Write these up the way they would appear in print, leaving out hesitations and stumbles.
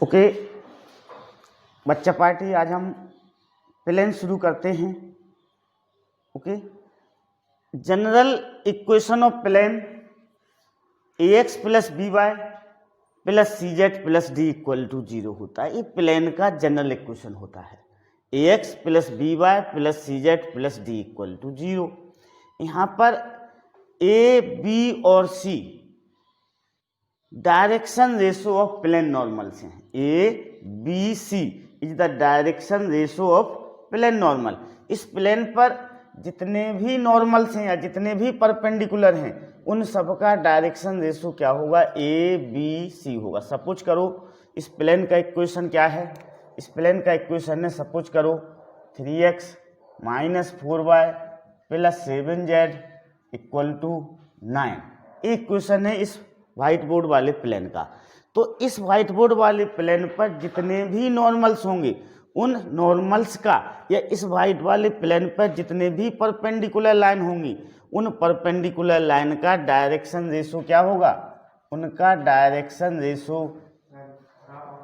Okay बच्चा party, आज हम प्लेन शुरू करते हैं। Okay, general equation of plane ax plus b y plus c z plus d equal to 0 होता है। ये प्लेन का जनरल इक्वेशन होता है। ax plus b y plus c z plus d equal to 0। यहाँ पर ए बी और c direction ratio of plane normals हैं। A B c is the direction ratio of plane normal. इस plane पर जितने भी नॉर्मल्स हैं या जितने भी परपेंडिकुलर हैं उन सबका डायरेक्शन रेशो क्या होगा? ए बी सी होगा। सपोज करो इस प्लेन का इक्वेशन क्या है? इस प्लेन का इक्वेशन है, सपोज करो 3x minus 4y plus 7z equal to 9। Equation है इस व्हाइट बोर्ड वाले प्लेन का। तो इस व्हाइट बोर्ड वाले प्लेन पर जितने भी नॉर्मल्स होंगे उन नॉर्मल्स का, या इस व्हाइट वाले प्लेन पर जितने भी परपेंडिकुलर लाइन होंगी उन परपेंडिकुलर लाइन का डायरेक्शन रेशो क्या होगा? उनका डायरेक्शन रेशो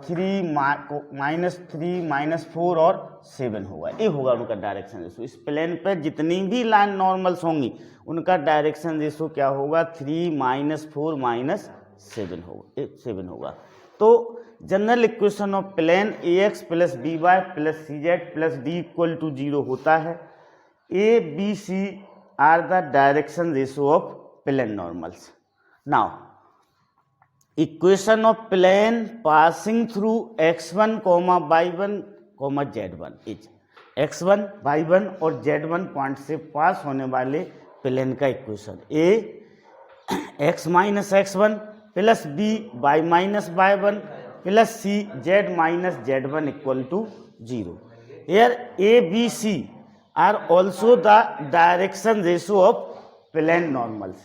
3 -3 -4 और 7 होगा। ये होगा उनका डायरेक्शन रेशो। इस प्लेन पर जितनी भी लाइन नॉर्मल्स होंगी उनका डायरेक्शन रेशो क्या होगा? 3 -4 -7 होगा। तो general equation of plane ax plus b y plus c z plus d equal to 0 होता है। A B C are the direction ratio of plane normals. Now equation of plane passing through x1, y1, z1 is x1, y1 और z1 point से pass होने वाले plane का equation a x minus x1 plus b y minus y1 plus c z minus z1 equal to 0। Here a b c are also the direction ratio of plane normals।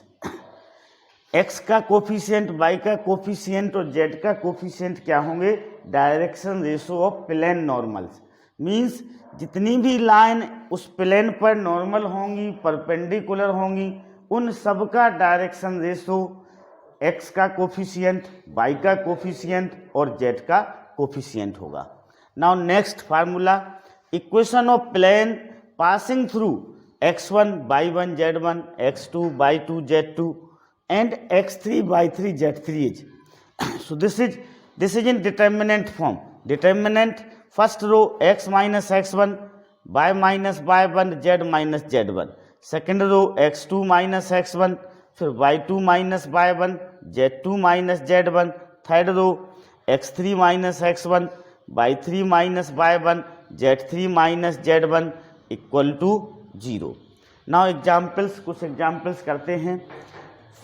x का coefficient, y का coefficient और z का coefficient क्या होंगे? Direction ratio of plane normals. Means जितनी भी line उस plane पर नॉर्मल होंगी, परपेंडिकुलर होंगी, उन सब का डायरेक्शन रेशो x का कोफिशिएंट, y का कोफिशिएंट और z का कोफिशिएंट होगा। Now next formula, equation of plane passing through x1, y1, z1, x2, y2, z2 and x3, y3, z3 is so this is in determinant form। determinant first row x minus x1, y minus y1, z minus z1। second row x2 minus x1, फिर y2 minus y1, z2 minus z1। Third row x3 minus x1, y3 minus y1, z3 minus z1 equal to 0। Now examples, कुछ examples करते हैं।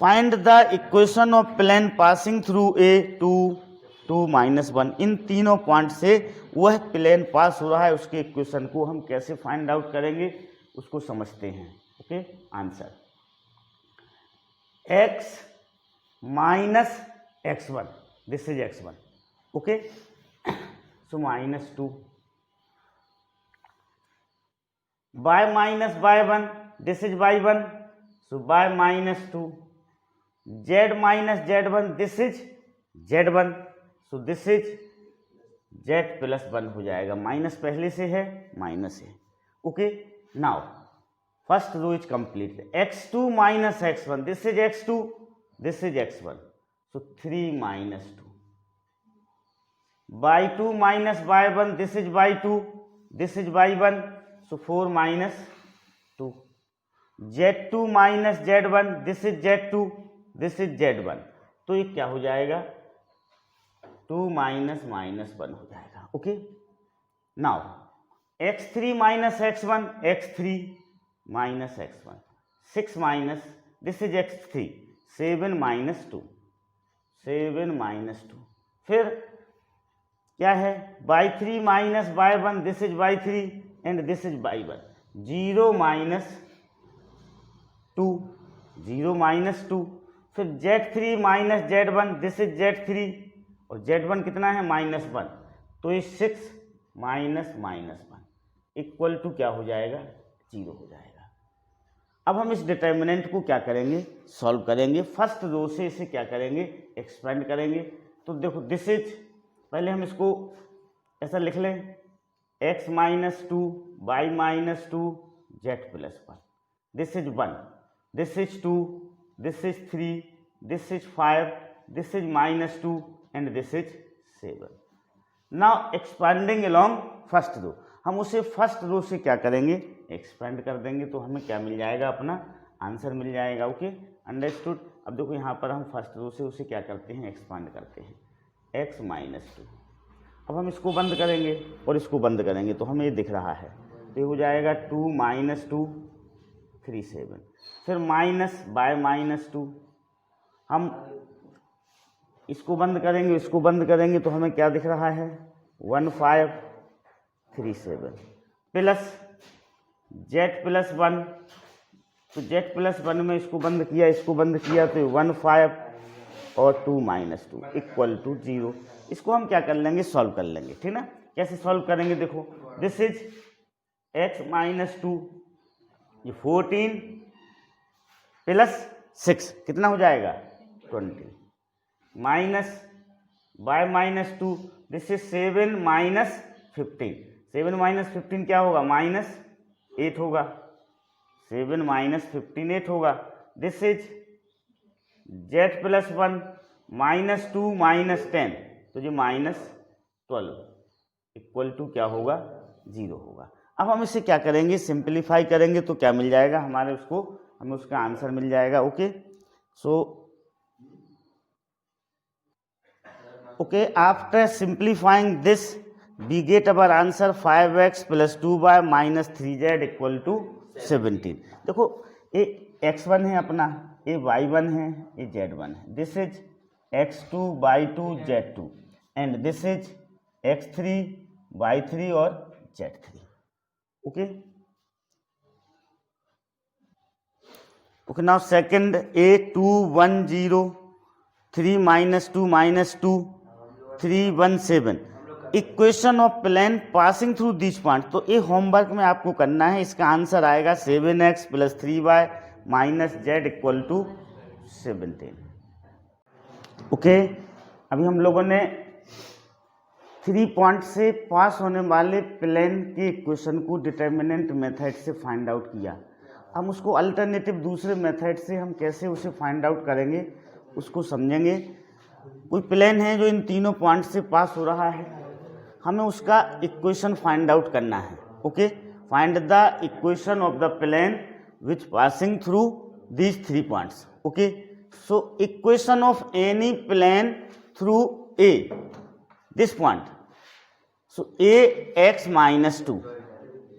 Find the equation of plane passing through a 2, 2 -1। इन तीनों point से वह plane पास हो रहा है, उसके इक्वेशन को हम कैसे फाइंड आउट करेंगे उसको समझते हैं। Okay, answer x minus x1, this is x1, okay, so -2, y minus y1, this is y1, so y -2, z minus z1, this is z1, so this is z plus 1 हो जाएगा। Minus पहले से है, minus है। Okay, now first row is complete। x2 minus x1, this is x2, this is x1, so 3 minus 2, y2 minus y1, this is y2, this is y1, so 4 minus 2, z2 minus z1, this is z2, this is z1, तो ये क्या हो जाएगा? 2 minus -1 हो जाएगा। Okay, now x3 minus x1, x3 minus x1, 6 minus, this is x3, 7 minus 2, 7 minus 2। फिर क्या है? y3 minus y1, this is y3 and this is y1, 0 minus 2, 0 minus 2। फिर z3 minus z1, this is z3 और z1 कितना है? -1, तो ये 6 minus -1 equal to क्या हो जाएगा? 0 हो जाएगा। अब हम इस डिटर्मिनेंट को क्या करेंगे? सॉल्व करेंगे। फर्स्ट रो से इसे क्या करेंगे? एक्सपेंड करेंगे। तो देखो दिस इज पहले हम इसको ऐसा लिख लें, x minus two, y minus two, z plus one, this is 1, this is 2, this is 3, this is 5, this is minus 2 and this is 7. Now expanding along first row, हम उसे फर्स्ट रो से क्या करेंगे, एक्सपेंड कर देंगे, तो हमें क्या मिल जाएगा, अपना आंसर मिल जाएगा. Okay, understood. अब देखो यहाँ पर हम फर्स्ट रो से उसे क्या करते हैं, एक्सपांड करते हैं, x माइनस टू. अब हम इसको बंद करेंगे और इसको बंद करेंगे तो हमें ये दिख रहा है, तो ये हो जाएगा 2 माइनस 2 3 7, फिर माइनस बाय माइनस 2. हम इसको बंद करेंगे, इसको बंद करेंगे तो हमें क्या दिख रहा है, 1 5 3 7, प्लस जेड प्लस 1. तो जेड प्लस 1 में इसको बंद किया, इसको बंद किया, तो 1 5 और 2 माइनस 2 इक्वल टू 0. इसको हम क्या कर लेंगे, सॉल्व कर लेंगे, ठीक ना. कैसे सॉल्व करेंगे, देखो, दिस इज x माइनस 2, ये 14 प्लस 6 कितना हो जाएगा, 20, minus y minus 2, this is 7 minus 15. 7 minus 15 क्या होगा, माइनस 8 होगा. 7 माइनस 15 8 होगा. This is Z plus 1 minus 2 minus 10, तो ये माइनस 12 इक्वल टू क्या होगा, 0 होगा. अब हम इसे क्या करेंगे, सिंप्लीफाई करेंगे तो क्या मिल जाएगा हमारे, उसको हमें उसका आंसर मिल जाएगा. Okay, so okay, after simplifying this we get our answer 5x plus 2y minus 3z equal to 17. देखो, ये x1 है अपना, ये y1 है, ये z1 है. This is x2 y2 z2 and this is x3 y3 और z3. Okay okay, now second, a2 1 0 3 minus 2 minus 2 3 1 7, equation of plane passing through this point. तो ये होमवर्क में आपको करना है. इसका आंसर आएगा 7x plus 3y minus z equal to 17. Okay, अभी हम लोगों ने 3 पॉइंट से पास होने वाले प्लेन के इक्वेशन को डिटर्मिनेंट मेथड से फाइंड आउट किया. हम उसको अल्टरनेटिव दूसरे मेथड से हम कैसे उसे फाइंड आउट करेंगे उसको समझेंगे. कोई प्लेन है जो इन तीनों पॉइंट से पास हो रहा है, हमें उसका इक्वेशन फाइंड आउट करना है. Okay, find the equation of the plane which passing through these 3 points. Okay, so equation of any plane through a this point, so a x minus 2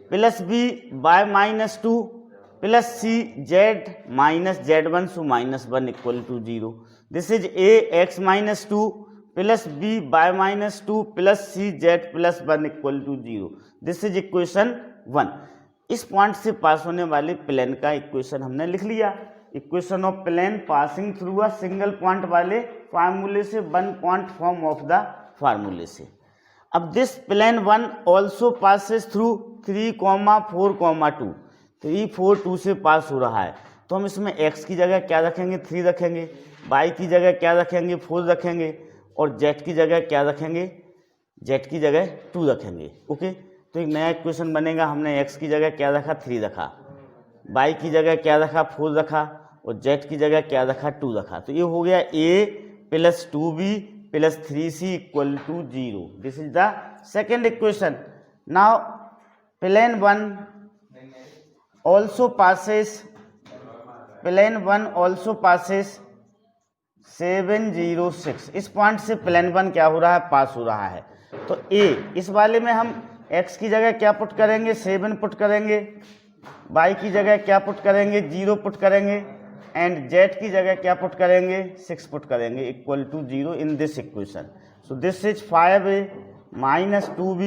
plus b by minus 2 plus c z minus z1 so minus 1 equal to 0. This is a x minus 2 plus b by minus 2 plus c z plus 1 equal to 0. This is equation 1. इस point से pass होने वाले plane का equation हमने लिख लिया. Equation of plane passing through a single point वाले फार्मूले से 1 पॉइंट फॉर्म ऑफ द फार्मूले से. अब this plane 1 also passes through 3, 4, 2. 3, 4, 2 से पास हो रहा है, तो हम इसमें x की जगह क्या रखेंगे, 3 रखेंगे, y की जगह क्या रखेंगे, 4 रखेंगे, और z की जगह क्या रखेंगे, z की जगह 2 रखेंगे. ओके, तो एक नया इक्वेशन बनेगा. हमने x की जगह क्या रखा, 3 रखा, y की जगह क्या रखा, 4 रखा, और z की जगह क्या रखा, 2 रखा. तो ये हो गया a plus 2b plus 3c equal to 0. This is the second equation. Now plane 1 also passes 706. इस पॉइंट से प्लेन 1 क्या हो रहा है, पास हो रहा है. तो a, इस वाले में हम x की जगह क्या पुट करेंगे, 7 पुट करेंगे, y की जगह क्या पुट करेंगे, 0 पुट करेंगे, एंड z की जगह क्या पुट करेंगे, 6 पुट करेंगे equal to 0 in this equation. So this is 5a minus 2b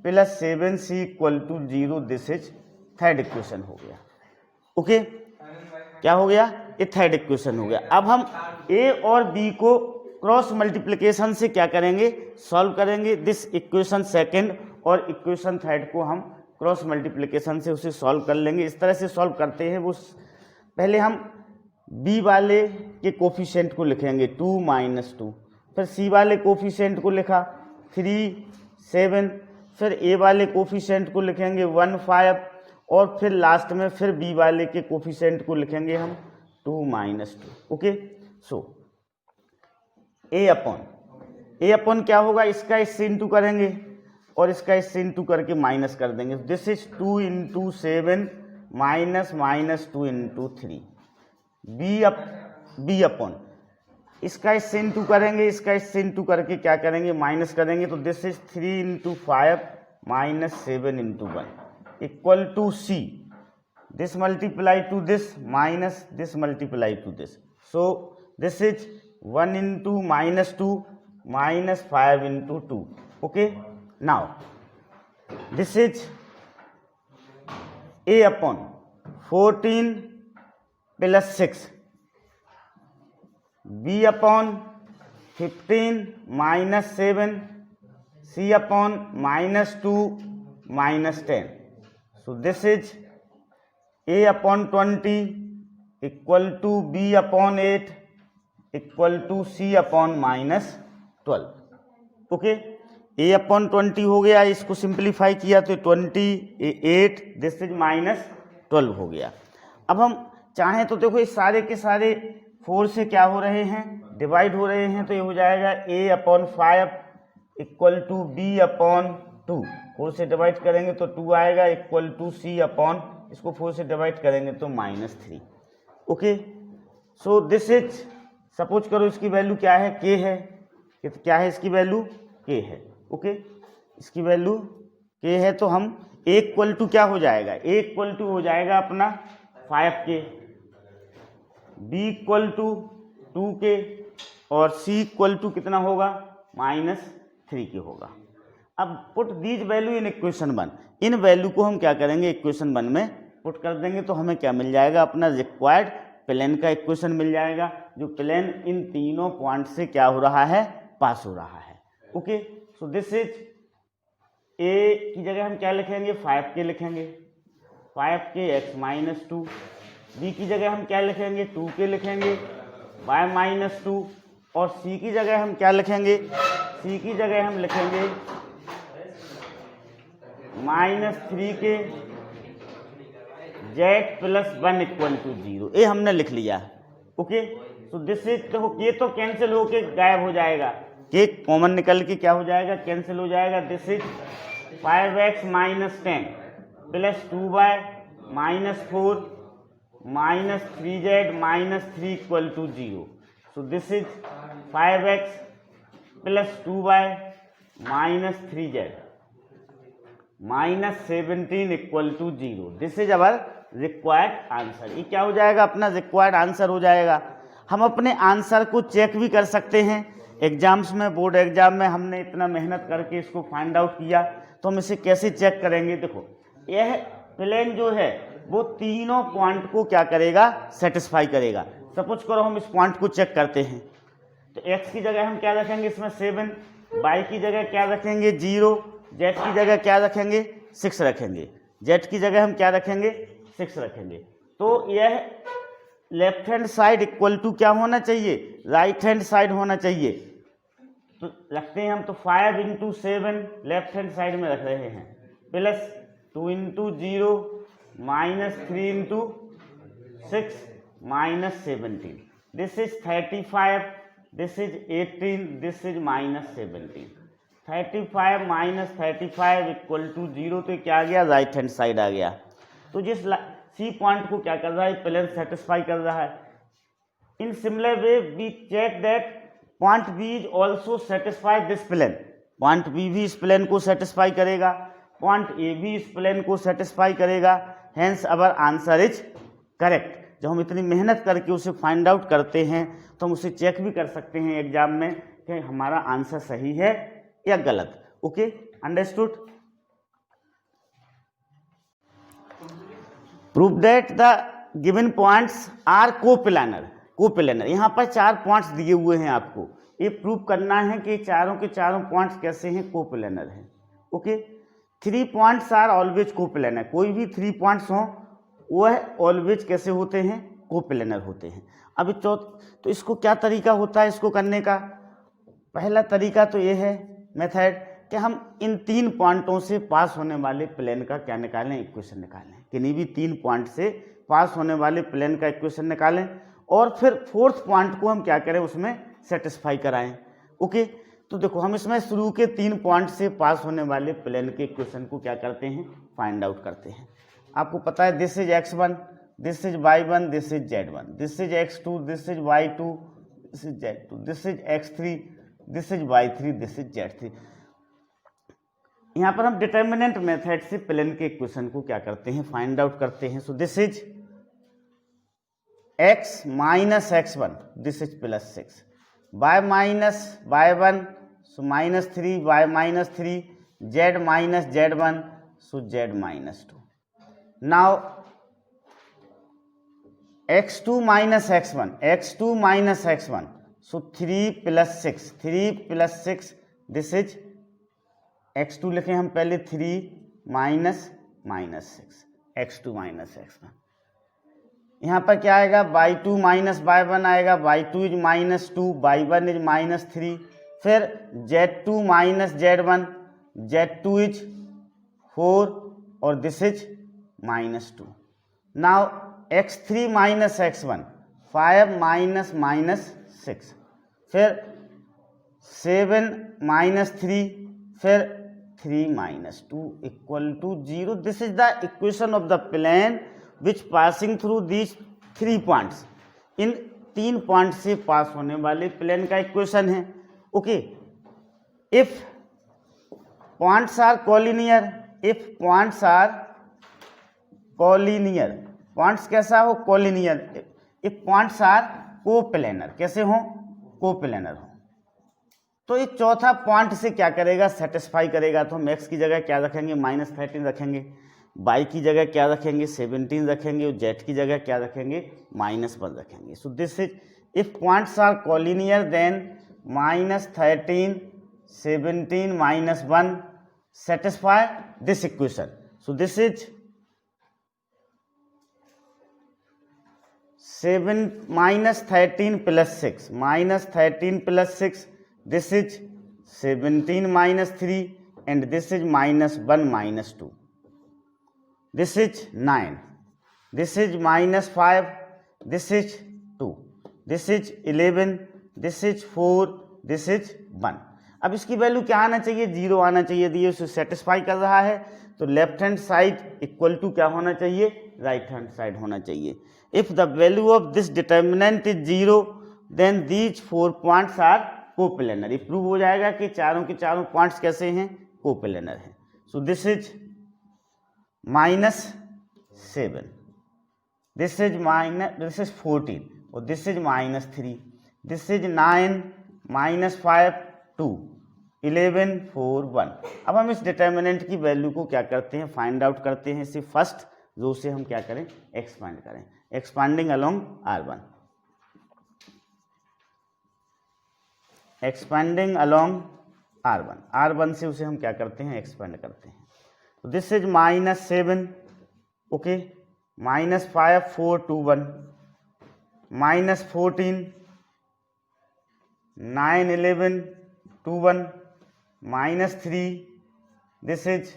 plus 7c equal to 0. This is third equation हो गया. ओके, क्या हो गया, ये थर्ड इक्वेशन हो गया. अब हम a और b को क्रॉस मल्टीप्लिकेशन से क्या करेंगे, सॉल्व करेंगे. दिस इक्वेशन सेकंड और इक्वेशन थर्ड को हम क्रॉस मल्टीप्लिकेशन से उसे सॉल्व कर लेंगे. इस तरह से सॉल्व करते हैं वो, पहले हम b वाले के कोफिशिएंट को लिखेंगे 2 माइनस 2, फिर c वाले कोफिशिएंट को लिखा, 3 7, फिर ए वाले कोफिशिएंट को लिखेंगे 1 5 और फिर लास्ट में फिर बी वाले के कोफिशिएंट को लिखेंगे हम 2 -2। ओके, सो ए अपॉन क्या होगा, इसका इससे इंटू करेंगे और इसका इससे इंटू करके माइनस कर देंगे। This is 2 × 7 -2 × 3। बी अपॉन इसका इससे इंटू करेंगे, इसका इससे इंटू करके क्या करेंगे, माइनस करेंगे। तो this is 3 × 5 -7 × 1 equal to c. This multiply to this minus this multiply to this. So this is 1 × -2 -5 × 2। Okay, now this is a upon 14 + 6, b upon 15 -7, c upon -2 -10। So this is a upon 20 equal to b upon 8 equal to c upon -12। Okay, a upon 20 हो गया, इसको simplify किया तो 28, this is -12 हो गया। अब हम चाहें तो देखो इस सारे के सारे 4 से क्या हो रहे हैं, डिवाइड हो रहे हैं, तो ये हो जाएगा a upon 5 equal to b upon 2। 4 से डिवाइड करेंगे तो 2 आएगा इक्वल टू c अपॉन, इसको 4 से डिवाइड करेंगे तो -3। Okay, so this is, suppose करो इसकी वैल्यू क्या है, k है, क्या है इसकी वैल्यू, k है। ओके, इसकी वैल्यू k है, तो हम a इक्वल टू क्या हो जाएगा, a इक्वल टू हो जाएगा अपना 5k, b equal to 2k और c इक्वल टू कितना होगा, -3k होगा। अब put these value in equation 1, in value को हम क्या करेंगे, इक्वेशन 1 में पुट कर देंगे तो हमें क्या मिल जाएगा, अपना रिक्वायर्ड प्लेन का इक्वेशन मिल जाएगा, जो प्लेन इन तीनों पॉइंट से क्या हो रहा है, पास हो रहा है। Okay, so this is a की जगह हम क्या लिखेंगे, 5k लिखेंगे, 5k x -2। b की जगह हम क्या लिखेंगे, 2k लिखेंगे, y -2। और c की जगह हम क्या लिखेंगे, c की जगह हम लिखेंगे -3k z + 1 = 0। ये हमने लिख लिया। ओके, सो दिस इज, देखो ये तो कैंसिल होके गायब हो जाएगा, के कॉमन निकल के क्या हो जाएगा, कैंसिल हो जाएगा। This is 5x - 10 + 2y -4 -3z -3 = 0। So this is 5x + 2y -3z -17 = 0। This is our required answer. ये क्या हो जाएगा, अपना रिक्वायर्ड आंसर हो जाएगा। हम अपने आंसर को चेक भी कर सकते हैं एग्जाम्स में, बोर्ड एग्जाम में हमने इतना मेहनत करके इसको फाइंड आउट किया, तो हम इसे कैसे चेक करेंगे। देखो यह प्लेन जो है वो तीनों पॉइंट को क्या करेगा, सेटिस्फाई करेगा। सपोज करो हम इस पॉइंट को चेक करते हैं, तो x की जगह हम क्या रखेंगे, इसमें 7, y की जगह क्या रखेंगे 0, z की जगह क्या रखेंगे 6 रखेंगे, z की जगह हम क्या रखेंगे 6 रखेंगे। तो यह left hand side equal to क्या होना चाहिए, राइट हैंड साइड होना चाहिए। तो रखते हैं हम, तो 5 × 7 लेफ्ट हैंड साइड में रख रहे हैं, plus 2 × 0 -3 × 6 -17। This is 35, this is 18, this is -17। 35 - 35 = 0, तो क्या आ गया, राइट हैंड साइड आ गया। तो जिस सी पॉइंट को क्या कर रहा है, प्लेन सेटिस्फाई कर रहा है। In similar way we check that point b is also satisfy this plane. Point b भी इस प्लेन को सेटिस्फाई करेगा, पॉइंट ए भी इस प्लेन को सेटिस्फाई करेगा, hence our answer is correct. जब हम इतनी मेहनत करके उसे फाइंड आउट करते हैं तो हम उसे चेक भी कर सकते हैं एग्जाम में कि हमारा आंसर सही है या गलत। Okay, understood. Prove that the given points are coplanar. यहाँ पर 4 पॉइंट्स दिए हुए हैं, आपको ये प्रूव करना है कि चारों के चारों पॉइंट्स कैसे हैं, कोप्लानर हैं। Okay, 3 points are always coplanar. कोई भी 3 पॉइंट्स हों वह ऑलवेज कैसे होते हैं, कोप्लानर होते हैं। अब तो इसको क्या तरीका होता है इसको करने का। पहला तरीका तो ये है, मेथड कि हम इन 3 पॉइंटों से पास होने वाले प्लेन का क्या निकालें, इक्वेशन निकालें। किन्हीं भी 3 पॉइंट से पास होने वाले प्लेन का इक्वेशन निकालें और फिर 4th पॉइंट को हम क्या करें, उसमें सेटिस्फाई कराएं। ओके, तो देखो हम इसमें शुरू के 3 पॉइंट से पास होने वाले प्लेन के इक्वेशन को क्या करते हैं, फाइंड आउट करते हैं। आपको पता है this is x1, this is y1, this is z1, this is x2, this is y2, this is z2, this is x3, this is y3, this is z3। यहाँ पर हम डिटर्मिनेंट मेथड से plane के इक्वेशन को क्या करते हैं, find out करते हैं। सो this is x minus x1, this is +6, y minus y1, so -3, y minus 3, z minus z1, so z -2। Now x2 minus x1, x2 minus x1, so 3 + 6, 3 + 6, this is x2 लिखें हम पहले 3 minus -6, x2 minus x1। यहाँ पर क्या आएगा, y2 minus y1 आएगा, y2 is -2, y1 is -3, फिर z2 minus z1, z2 is 4 और this is -2। Now x3 minus x1, 5 minus -6, फिर 7 माइनस 3, फिर 3 minus 2 equal to 0। This is the equation of the plane which passing through these 3 points. इन 3 point से pass होने वाले plane का equation है। Okay, if points are collinear, if points are collinear, points कैसा हो, collinear. If points are coplanar, कैसे हो, कोप्लेनर हो, तो ये चौथा पॉइंट से क्या करेगा, सेटिस्फाई करेगा। तो हम x की जगह क्या रखेंगे, -13 रखेंगे, y की जगह क्या रखेंगे, 17 रखेंगे, और z की जगह क्या रखेंगे, -1 रखेंगे। So this is if points are collinear then -13, 17, -1 satisfy this equation. So this is 7 -13 + 6, -13 + 6, this is 17 -3, and this is -1 -2, this is 9, this is -5, this is 2, this is 11, this is 4, this is 1। अब इसकी value क्या आना चाहिए, 0 आना चाहिए। यदि ये उसे सेटिस्फाई कर रहा है तो left hand side equal to क्या होना चाहिए, राइट हैंड साइड होना चाहिए। If the value of this determinant is 0 then these 4 points are coplanar. ये प्रूव हो जाएगा कि चारों के चारों पॉइंट्स कैसे हैं, कोप्लेनर हैं। सो दिस इज -7, दिस इज 14 और दिस इज -3, दिस इज 9, -5, 2, 11, 4, 1। अब हम इस डिटर्मिनेंट की वैल्यू को क्या करते हैं, फाइंड आउट करते हैं। इसे फर्स्ट रो से हम क्या करें, एक्सपांड करें, expanding along R1, expanding along R1, R1 से उसे हम क्या करते हैं, एक्सपांड करते हैं। तो this is -7, okay, -5, 4, 2, 1, -14, 9, 11, 2, 1, -3, this is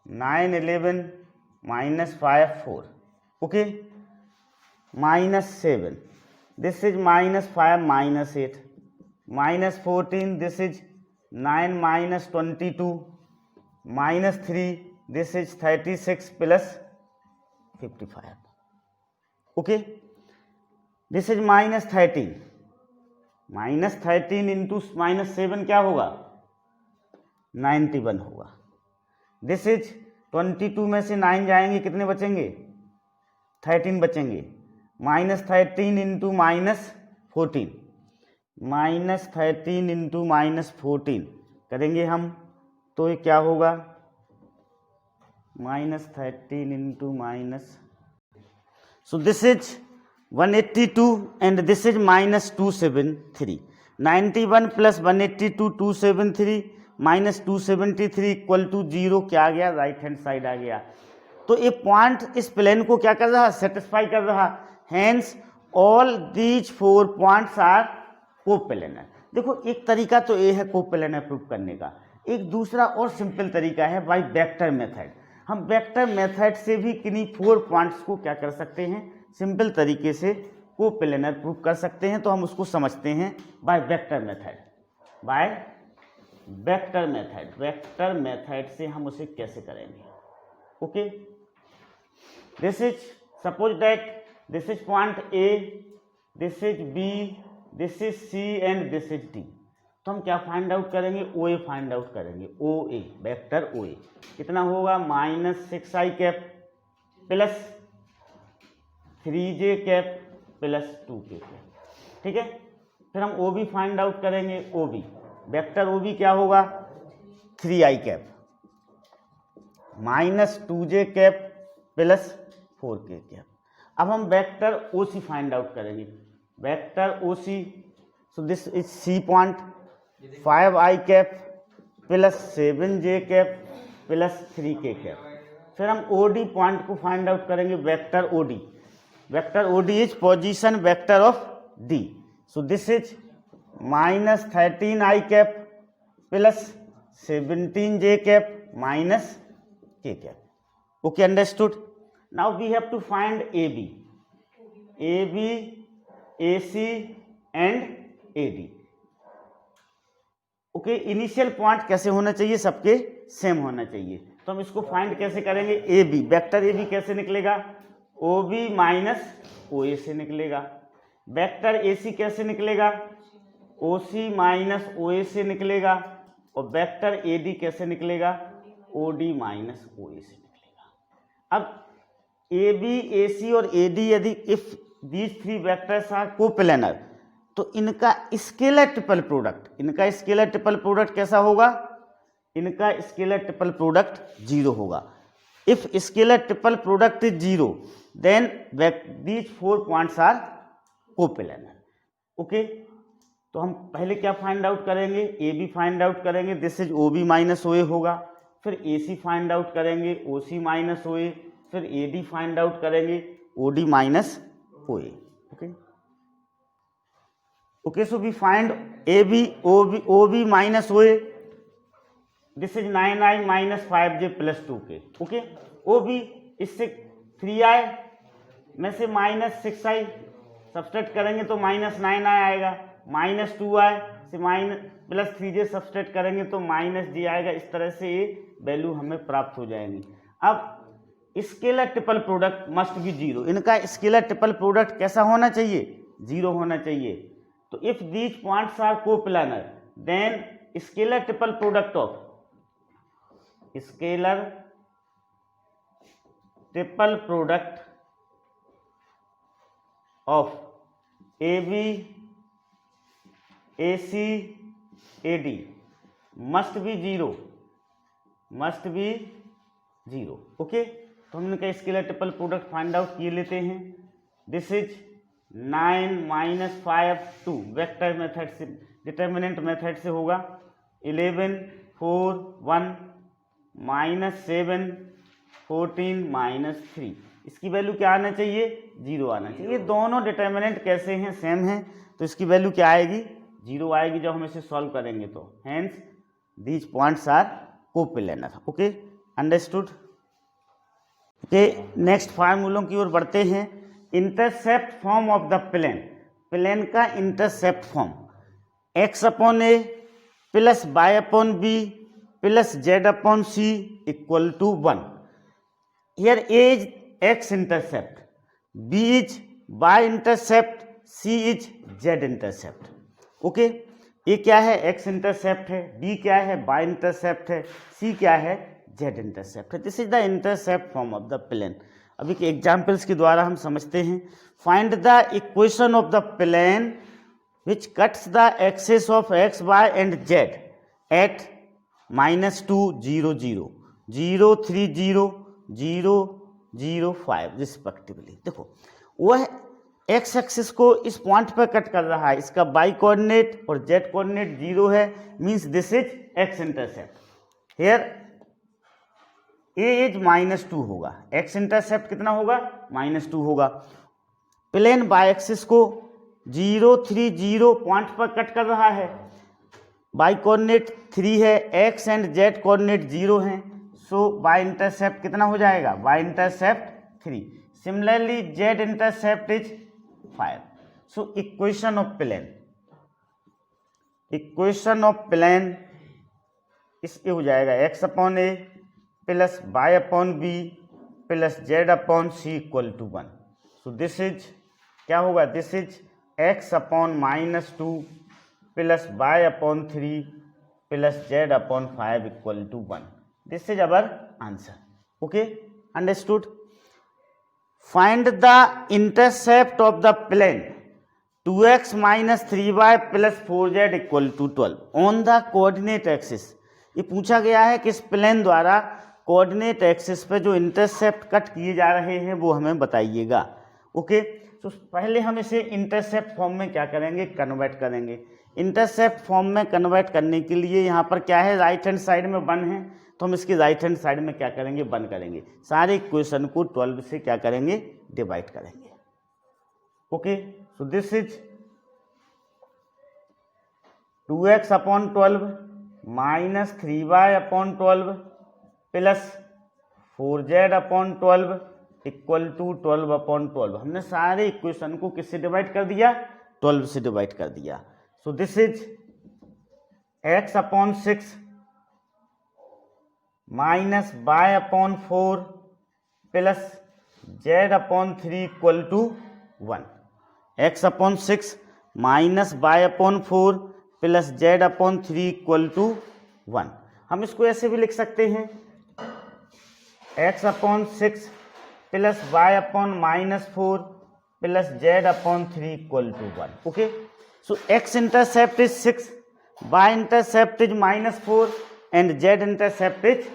9, 11, -5, 4, okay, -7, this is -5, -8, -14, this is 9, -22, -3, this is 36 + 55, okay, this is -13, -13 into -7 क्या होगा, 91 होगा। दिस इज 22 में से 9 जाएंगे, कितने बचेंगे, 13 बचेंगे। -13 इंटू -14, -13 इंटू -14 करेंगे हम तो ये क्या होगा, -13 into so this is 182 and this is -273, 91 + 182, 273 -273 equal to 0 क्या आ गया, राइट हैंड साइड आ गया। तो ये पॉइंट इस प्लेन को क्या कर रहा है, सेटिस्फाई कर रहा। Hence all these 4 points are coplanar. देखो एक तरीका तो ये है कोप्लेनर प्रूफ करने का, एक दूसरा और सिंपल तरीका है बाय वेक्टर मेथड। हम वेक्टर मेथड से भी किन्हीं 4 पॉइंट्स को क्या कर सकते हैं, सिंपल तरीके से कोप्लेनर प्रूफ कर सकते हैं। तो हम उसको समझते हैं by vector method. By vector method, vector method से हम उसे कैसे करेंगे। Okay, this is suppose that this is point A, this is B, this is C and this is D. तो हम क्या फाइंड आउट करेंगे, ओ ए फाइंड आउट करेंगे। ओ ए, वेक्टर ओ ए कितना होगा, -6i cap plus 3j cap plus 2k cap. ठीक है, फिर हम ओ बी फाइंड आउट करेंगे। O B, vector O B क्या होगा, 3i cap -2j cap plus 4k cap. अब हम vector O C find out करेंगे। Vector O C, so this is C point, 5i cap plus 7j cap plus 3k cap. फिर हम O D point को find out करेंगे। Vector O D, vector O D is position vector of D, so this is -13i cap plus 17j cap minus k cap. Okay, understood. Now we have to find A B, A C and A D. Okay, initial point कैसे होना चाहिए, सबके same होना चाहिए। तो हम इसको find कैसे करेंगे, ए बी, वेक्टर ए बी कैसे निकलेगा, ओ बी माइनस ओ ए से निकलेगा। वेक्टर ए सी कैसे निकलेगा, ओ सी माइनस ओ ए से निकलेगा। और वेक्टर ए डी कैसे निकलेगा, ओ डी माइनस ओ ए से निकलेगा। अब ए बी, ए सी और ए डी, यदि if these 3 vectors are coplanar, तो इनका स्केलर ट्रिपल प्रोडक्ट, इनका स्केलर ट्रिपल प्रोडक्ट कैसा होगा, इनका स्केलर ट्रिपल प्रोडक्ट 0 होगा। If scalar triple product is 0, then these 4 points are coplanar. Okay, तो हम पहले क्या फाइंड आउट करेंगे, ए बी फाइंड आउट करेंगे, this is o b minus O a होगा। फिर ए सी फाइंड आउट करेंगे, ओ सी माइनस ओ ए। फिर ए डी फाइंड आउट करेंगे, O D minus O A. Okay, okay, so we find AB, OB minus OA, this is 9i minus 5j plus 2k। okay, OB इससे 3i में से -6i subtract करेंगे तो -9i आएगा, -2i से plus 3j subtract करेंगे तो -j आएगा। इस तरह से ये वैल्यू हमें प्राप्त हो जाएंगी। अब scalar triple product must be 0, इनका स्केलर ट्रिपल प्रोडक्ट कैसा होना चाहिए, 0 होना चाहिए। तो if these points are coplanar, then scalar triple product of, scalar triple product of A B, A C, A D must be 0, must be 0। Okay, तो हम इनका scalar triple product find out किए लेते हैं। दिस इज 9 - 5 2 वेक्टर मेथड से, determinant method से होगा। 11 4 1 -7 14 -3, इसकी वैल्यू क्या आना चाहिए, 0 आना चाहिए। ये दोनों डिटर्मिनेंट कैसे हैं, सेम हैं, तो इसकी वैल्यू क्या आएगी, 0 आएगी जब हम इसे सॉल्व करेंगे। तो hence these points are coplanar. Okay, understood. Okay, next फार्मूलों की ओर बढ़ते हैं। Intercept form of the plane, plane का intercept form, x upon A plus y upon B plus z upon C equal to 1। Here a is x intercept, b is y intercept, c is z intercept. Okay, a क्या है, x intercept है, b क्या है, y intercept है, c क्या है, z intercept है। This is the intercept form of the plane. अभी के एग्जाम्पल्स के द्वारा हम समझते हैं। Find the equation of the plane which cuts the axes of x, y and z at -2 0 0 0 3 0 0 0 5 respectively. देखो वह x एक्सिस को इस पॉइंट पर कट कर रहा है, इसका y कोऑर्डिनेट और z कोऑर्डिनेट 0 है, means this is x intercept. Here a is -2 होगा, x इंटरसेप्ट कितना होगा, -2 होगा। प्लेन बाय एक्सिस को 0 3 0 पॉइंट पर कट कर रहा है, y कोऑर्डिनेट 3 है, x एंड z कोऑर्डिनेट 0 हैं, सो y इंटरसेप्ट कितना हो जाएगा, y intercept 3। Similarly z intercept is 5। So equation of plane is ये हो जाएगा x upon A plus y upon B plus z upon C equal to 1। So this is क्या होगा, this is x upon -2 plus y upon 3 plus z upon 5 equal to 1। This is our answer. Okay, understood. Find the intercept of the plane 2x minus 3y plus 4z equal to 12 on the coordinate axis. ये पूछा गया है कि इस plane द्वारा coordinate axis पे जो intercept cut किए जा रहे हैं वो हमें बताइएगा। ओके, तो पहले हम इसे इंटरसेप्ट फॉर्म में क्या करेंगे, कन्वर्ट करेंगे। इंटरसेप्ट फॉर्म में कन्वर्ट करने के लिए यहाँ पर क्या है, राइट हैंड साइड में 1 है, तो हम इसकी राइट हैंड साइड में क्या करेंगे, 1 करेंगे। सारे इक्वेशन को 12 से क्या करेंगे, डिवाइड करेंगे। Okay, so this is 2x upon 12 minus 3y upon 12 plus 4z upon 12 equal to 12 upon 12। हमने सारे इक्वेशन को किससे डिवाइड कर दिया, 12 से डिवाइड कर दिया। So this is x upon 6 minus y upon 4 plus z upon 3 equal to 1। x upon 6 minus y upon 4 plus z upon 3 equal to 1। हम इसको ऐसे भी लिख सकते हैं, x upon 6 plus y upon -4 plus z upon 3 equal to 1। Okay, so x intercept is 6, y intercept is -4 and z intercept is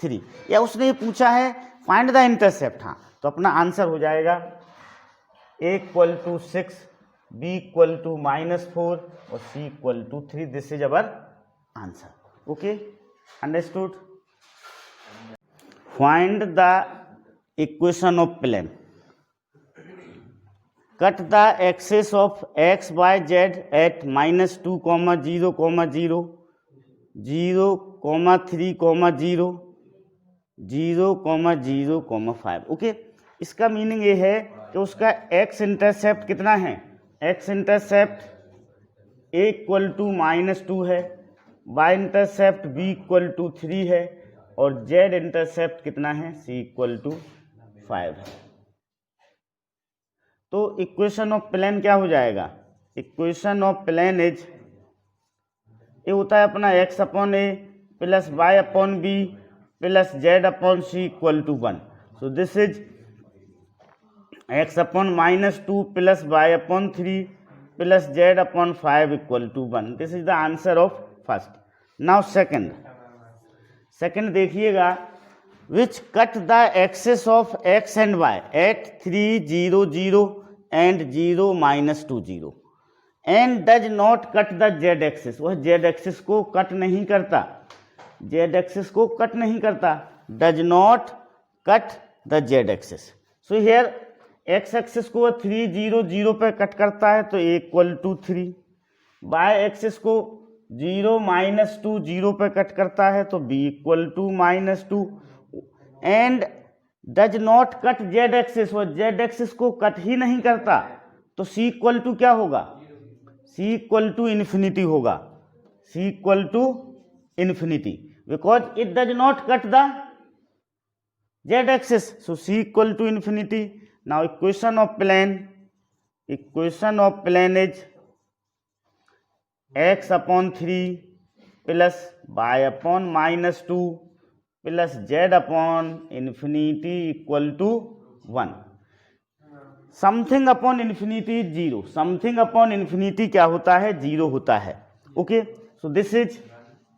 3। या उसने ये पूछा है फाइंड द इंटरसेप्ट, हाँ, तो अपना आंसर हो जाएगा a equal to 6, b equal to -4 और c equal to 3। This is our answer. Okay, understood. Find the equation of plane, cut the axis of x y z at -2, 0, 0, 0, 3, 0, 0, 0, 5। Okay, इसका meaning ये है कि उसका x intercept कितना है, x intercept a equal to -2 है, y intercept b equal to 3 है और z इंटरसेप्ट कितना है, c इक्वल टू 5 है। तो इक्वेशन ऑफ प्लेन क्या हो जाएगा, इक्वेशन ऑफ प्लेन इज, ये होता है अपना x upon A plus y upon B plus z upon C equal to 1। So this is x upon -2 plus y upon 3 plus z upon 5 equal to 1। This is the answer of first. Now second देखिएगा, which cut the axis of x and y at 3, 0, 0 and 0, -2, 0 and does not cut the z axis. वह z axis को cut नहीं करता, z axis को cut नहीं करता, does not cut the z axis. So here x axis को 3, 0, 0 पे cut करता है तो a equal to 3, y axis को 0, -2, 0 पे कट करता है तो b equal to -2 and does not cut z axis, वो z एक्सिस को कट ही नहीं करता तो c इक्वल टू क्या होगा, c इक्वल टू इन्फिनिटी होगा, c equal to infinity because it does not cut the z axis. So c equal to infinity. Now equation of plane is x upon 3 plus y upon -2 plus z upon infinity equal to 1। Something upon infinity 0, something upon infinity क्या होता है, 0 होता है। Okay, so this is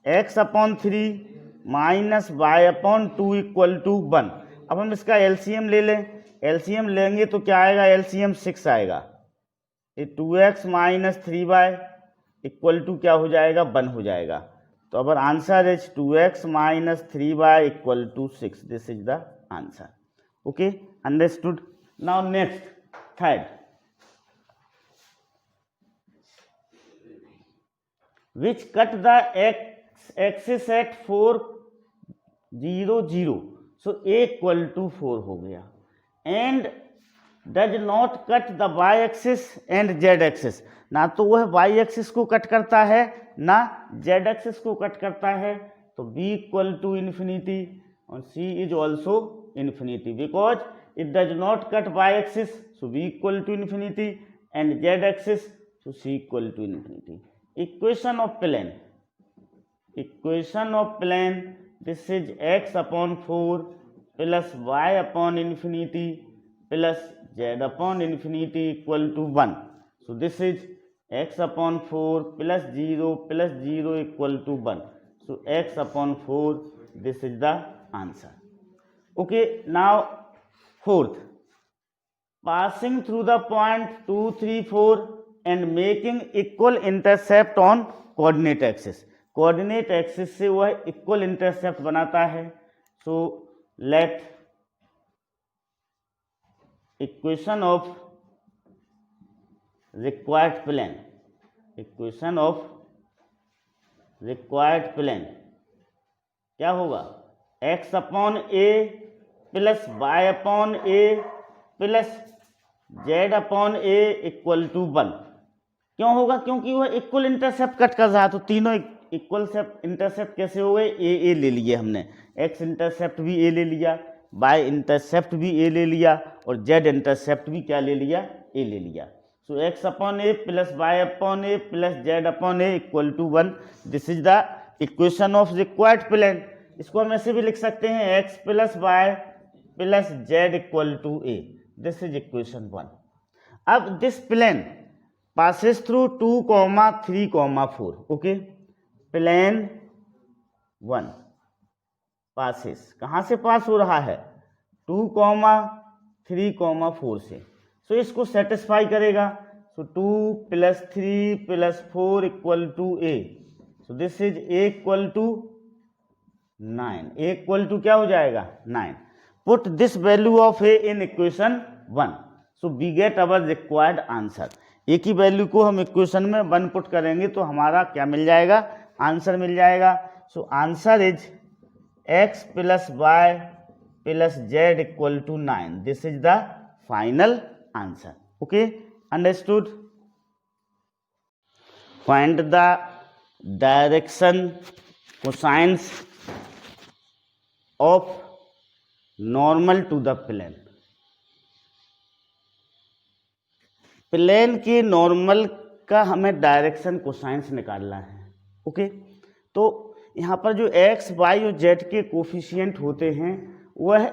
x upon 3 minus y upon 2 equal to 1। अब हम इसका LCM ले लें, एलसीएम लेंगे तो क्या आएगा, एलसीएम 6 आएगा, ये 2x minus 3y equal to क्या हो जाएगा, 1 हो जाएगा। तो our answer is 2x minus 3y equal to 6। This is the answer. Okay, understood. Now next third, which cut the axis at 4 0 0, so A equal to 4 हो गया, and does not cut the Y axis and Z axis, ना तो वह Y axis को cut करता है ना Z axis को कट करता है, तो बी इक्वल टू इन्फिनिटी और c is also infinity, because it does not cut y axis, so b equal to infinity, and Z axis, so c equal to infinity. Equation of plane, this is x upon 4 plus y upon infinity plus z upon infinity equal to 1. So this is x upon 4 plus 0 equal to 1. So x upon 4, this is the answer. Okay, now fourth, passing through the point 2 3 4 and making equal intercept on coordinate axis. Coordinate axis से वह equal intercept बनाता है. So let equation of required plane, क्या होगा, x upon A plus Y upon A plus z upon A equal to 1. क्यों होगा, क्योंकि वह इक्वल इंटरसेप्ट कट कर रहा है, तो तीनों इक्वल इंटरसेप्ट कैसे हो गए, ए ले लिए हमने, x इंटरसेप्ट भी ए ले लिया, y इंटरसेप्ट भी ए ले लिया, और z इंटरसेप्ट भी क्या ले लिया, ए ले लिया. So x upon A plus Y upon A plus z upon A equal to 1. This is the equation of required plane. इसको हम ऐसे भी लिख सकते हैं, x plus Y plus z equal to A. This is equation 1. अब this plane passes through 2, 3, 4. Okay, plane 1 passes, कहाँ से पास हो रहा है, 2, 3, 4 से. सो इसको सेटिस्फाई करेगा. So 2 plus 3 plus 4 equal to a. So this is a equal to 9. A equal to क्या हो जाएगा, 9. Put this value of a in equation 1. So we get our required answer. A की वैल्यू को हम equation में 1 put करेंगे तो हमारा क्या मिल जाएगा, आंसर मिल जाएगा. So answer is x plus Y plus Z equal to 9. This is the final answer. Okay, understood. Find the direction cosines of normal to the plane. Plane के नॉर्मल का हमें डायरेक्शन कोसाइंस निकालना है. Okay, तो यहाँ पर जो x, y और z के कोफिशिएंट होते हैं वह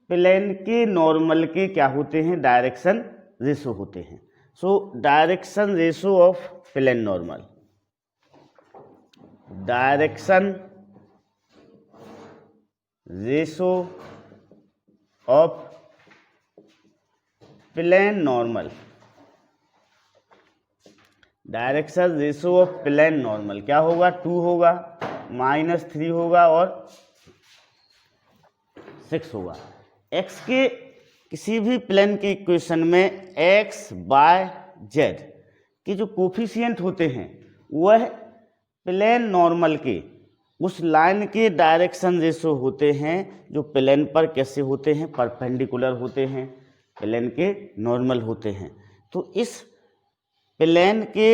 प्लेन के नॉर्मल के क्या होते हैं, डायरेक्शन रेशो होते हैं. So direction ratio of plane normal, direction ratio of plane normal, direction ratio of plane normal क्या होगा, 2 होगा, -3 होगा और 6 होगा. x के किसी भी प्लेन के इक्वेशन में x, y, z के जो कोफिशिएंट होते हैं वह प्लेन नॉर्मल के उस लाइन के डायरेक्शन रेशो होते हैं जो प्लेन पर कैसे होते हैं, परपेंडिकुलर होते हैं, प्लेन के नॉर्मल होते हैं. तो इस प्लेन के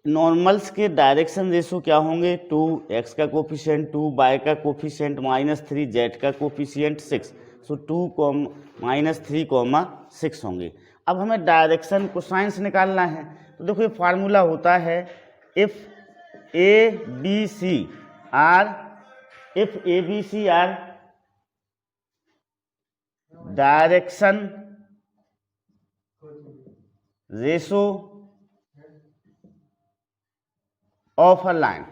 नॉर्मल्स के डायरेक्शन रेशो क्या होंगे, 2x का कोफिशिएंट 2, y का कोफिशिएंट -3, z का कोफिशिएंट 6. सो 2, -3, 6 होंगे. अब हमें डायरेक्शन कोसाइंस निकालना है. तो देखो ये फार्मूला होता है, if A B C are direction ratio of a line,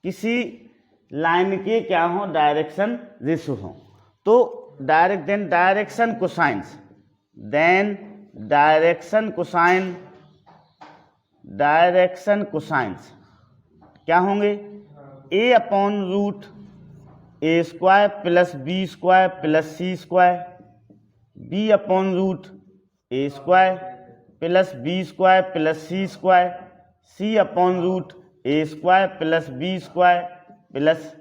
किसी लाइन के क्या हो, डायरेक्शन रेशो हो, तो डायरेक्शन कोसाइंस क्या होंगे, a upon root A square plus B square plus C square, b upon root A square plus B square plus C square, C upon root A square plus B square plus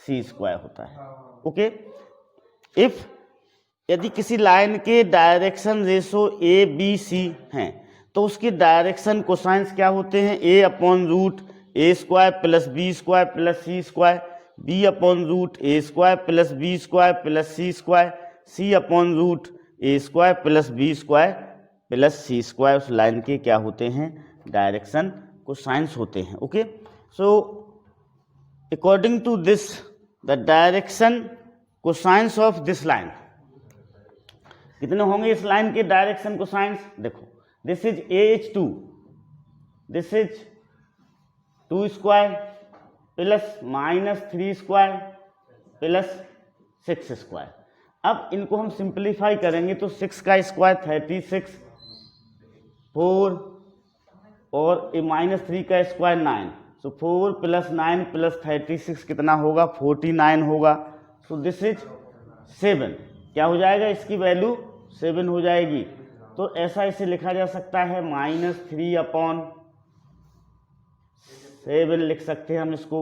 C square होता है। Okay, if यदि किसी line के direction ratio a B c हैं तो उसकी direction cosines क्या होते हैं? A upon root A square plus B square plus C square, b upon root A square plus B square plus C square, C upon root A square plus B square plus C square. उस line के क्या होते हैं? Direction cosines होते हैं। Okay, so according to this the direction cosines of this line, कितने होंगे इस लाइन के डायरेक्शन कोसाइंस? देखो, this is AH2, this is 2 square plus minus 3 square plus 6 square. अब इनको हम सिंप्लीफाई करेंगे तो 6 का स्क्वायर 36, 4 और माइनस 3 का स्क्वायर 9, सो 4 प्लस 9 प्लस 36 कितना होगा? 49 होगा। सो दिस इज 7। क्या हो जाएगा? इसकी वैल्यू 7 हो जाएगी। तो ऐसा इसे लिखा जा सकता है -3 अपॉन 7 लिख सकते हैं हम इसको,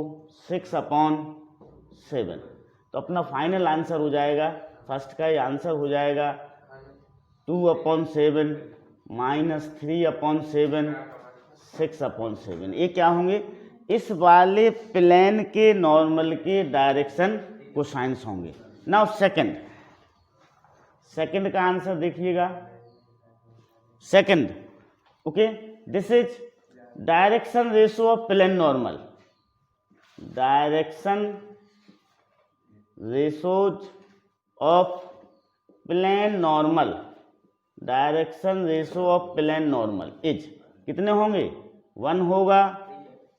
6 अपॉन 7। तो अपना फाइनल आंसर हो जाएगा, फर्स्ट का ही आंसर हो जाएगा 2 अपॉन 7 -3 अपॉन 7 6 अपॉन 7। ये क्या होंगे? इस वाले प्लेन के नॉर्मल के डायरेक्शन कोसाइंस होंगे। नाउ सेकंड का आंसर देखिएगा। Second, okay, this is direction ratio of plane normal, direction ratios of plane normal, direction ratio of plane normal is कितने होंगे? 1 होगा,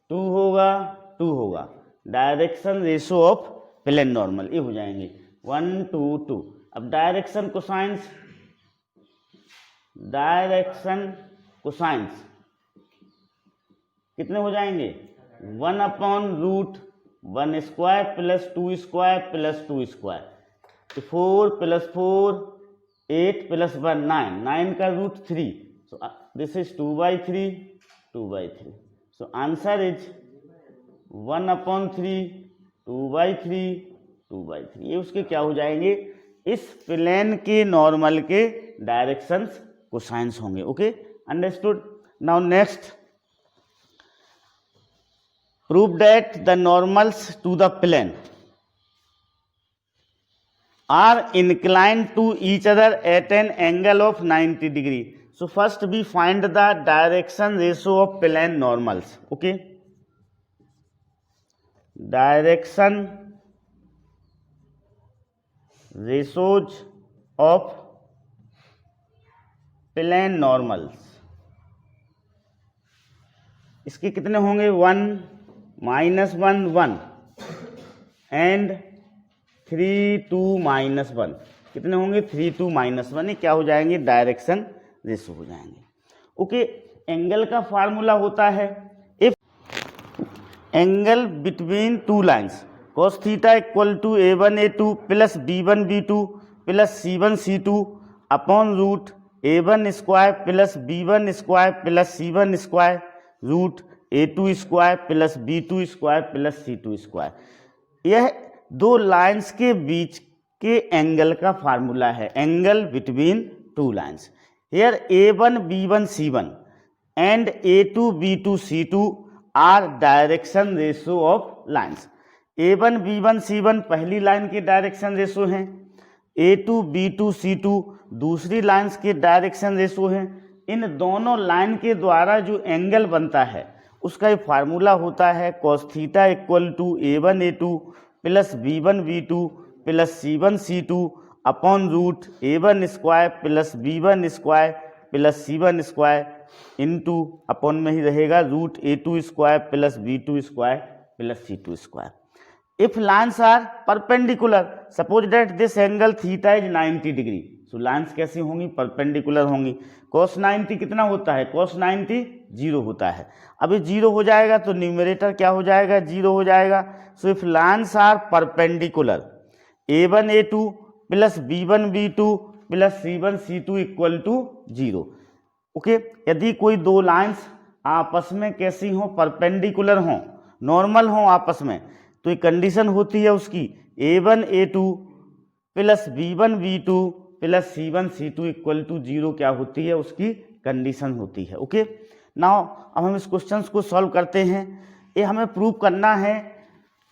2 होगा, 2 होगा। Direction ratio of plane normal ये हो जाएंगे 1 2 2। अब डायरेक्शन कोसाइंस, डायरेक्शन कोसाइंस कितने हो जाएंगे? 1 upon root 1 square plus 2 square plus 2 square, 4 plus 4 8 plus 1 9, 9 का root 3, so this is 2/3 2/3। So answer is 1 upon 3 2/3 2/3। ये उसके क्या हो जाएंगे? इस प्लेन के नॉर्मल के डायरेक्शंस कोसाइंस होंगे। Okay, understood. Now next, prove that the normals to the plane are inclined to each other at an angle of 90 degree. So first we find the direction ratio of plane normals. Okay, direction ratios of plane normals, इसके कितने होंगे? 1 -1 1 and 3 2 -1 कितने होंगे? 3 2 -1। ये क्या हो जाएंगे? Direction ratio हो जाएंगे। ओके, एंगल का फार्मूला होता है, if angle between two lines cos theta equal to A1 A2 plus B1 B2 plus C1 C2 upon root A1 square plus B1 square plus C1 square root A2 square plus B2 square plus C2 square. यह दो lines के बीच के angle का formula है, angle between two lines. Here A1 B1 C1 and A2 B2 C2 are direction ratio of lines. A1 B1 C1 पहली line के direction ratio हैं, A2 B2 C2 दूसरी लाइंस के डायरेक्शन रेशो हैं। इन दोनों line के द्वारा जो एंगल बनता है उसका ये फार्मूला होता है cos theta equal to A1 A2 plus B1 B2 plus C1 C2 upon root A1 square plus B1 square plus C1 square into upon में ही रहेगा root A2 square plus B2 square plus C2 square. If lines are perpendicular, suppose that this angle theta is 90 degree. So lines कैसी होंगी? Perpendicular होंगी। cos 90 कितना होता है? cos 90 0 होता है। अभी 0 हो जाएगा तो न्यूमरेटर क्या हो जाएगा? 0 हो जाएगा। सो if lines are perpendicular, A1 A2 plus B1 B2 plus C1 C2 equal to 0। Okay, यदि कोई दो लाइन्स आपस में कैसी हो, परपेंडिकुलर हो, नॉर्मल हो आपस में, तो ये कंडीशन होती है उसकी a1 a2 plus b1 b2 plus c1 c2 equal to 0 क्या होती है, उसकी कंडीशन होती है। ओके, नाउ अब हम इस क्वेश्चन को सॉल्व करते हैं। ये हमें प्रूव करना है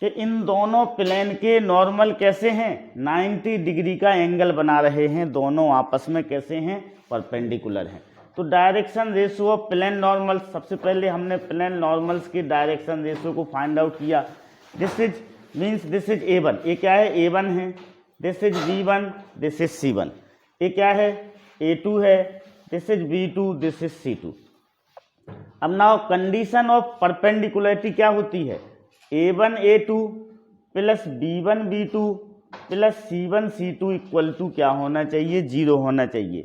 कि इन दोनों प्लेन के नॉर्मल कैसे हैं, 90 डिग्री का एंगल बना रहे हैं, दोनों आपस में कैसे हैं, परपेंडिकुलर हैं। तो direction ratio of plane normals, सबसे पहले हमने प्लेन नॉर्मल्स की डायरेक्शन रेशियो को फाइंड आउट किया। This is means this is a1, ये क्या है, a1 है, this is b1, this is c1, ये क्या है, a2 है, this is b2, this is c2। अब नाउ कंडीशन ऑफ परपेंडिकुलरिटी क्या होती है, a1 a2 plus b1 b2 plus c1 c2 equal to क्या होना चाहिए, 0 होना चाहिए।